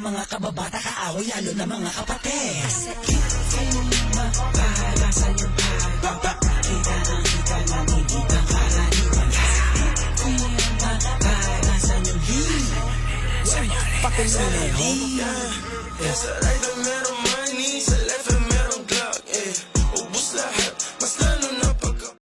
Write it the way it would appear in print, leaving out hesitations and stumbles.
mga kababata, kaaway, lalo na mga kapatid. Sa ikong mapala sa iyong kita ang hika na hindi ang karaniwan. Sa ikong mapala sa iyong hika. Fucking Sa Yes, I like the man